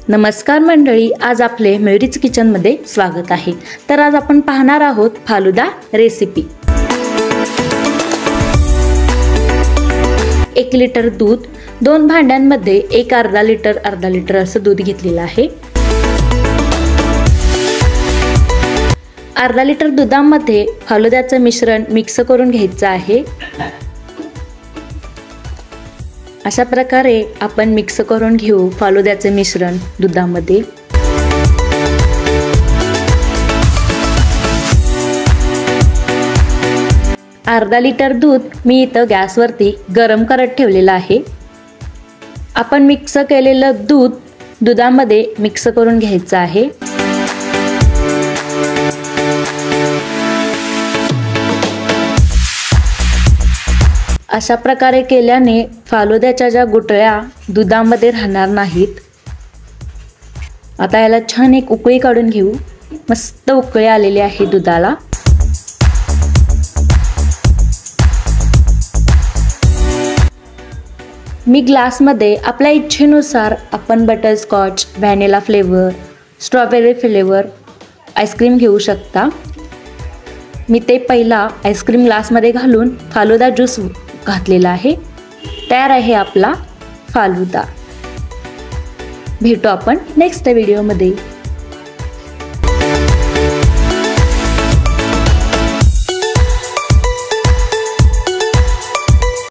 नमस्कार मंडळी, आज आपले मयुरीज किचनमध्ये स्वागत आहे। तर आज आपण पाहणार आहोत फालुदा रेसिपी। 1 लिटर दूध, 2 भांड्यांमध्ये एक अर्धा लिटर असं दूध घेतलेलं आहे। अर्धा लिटर दुधामध्ये फालुद्याचं मिश्रण मिक्स करून घ्यायचं आहे। अशा प्रकारे आपण मिक्स करून घेऊ फालुद्याचे मिश्रण दुधामध्ये। अर्धा लिटर दूध मी इथं गॅसवरती गरम करत ठेवलेलं आहे। आपण मिक्स केलेलं दूध दुधामध्ये मिक्स करून घ्यायचं आहे। अशा प्रकारे केल्याने फालुद्याच्या ज्या गुठळ्या दुधामध्ये राहणार नाहीत। आता याला छान एक उकळी काढून घेऊ। मस्त उकळी आलेली आहे दुधाला। मी ग्लासमध्ये आपल्या इच्छेनुसार आपण butterscotch, vanilla flavour, strawberry flavour ice cream घेऊ शकता। मी ते पहिला आईस्क्रीम ग्लासमध्ये घालून फालुदा ज्यूस घातलेला आहे। तयार आहे आपला फालुदा। भेटू आपण नेक्स्ट व्हिडिओमध्ये।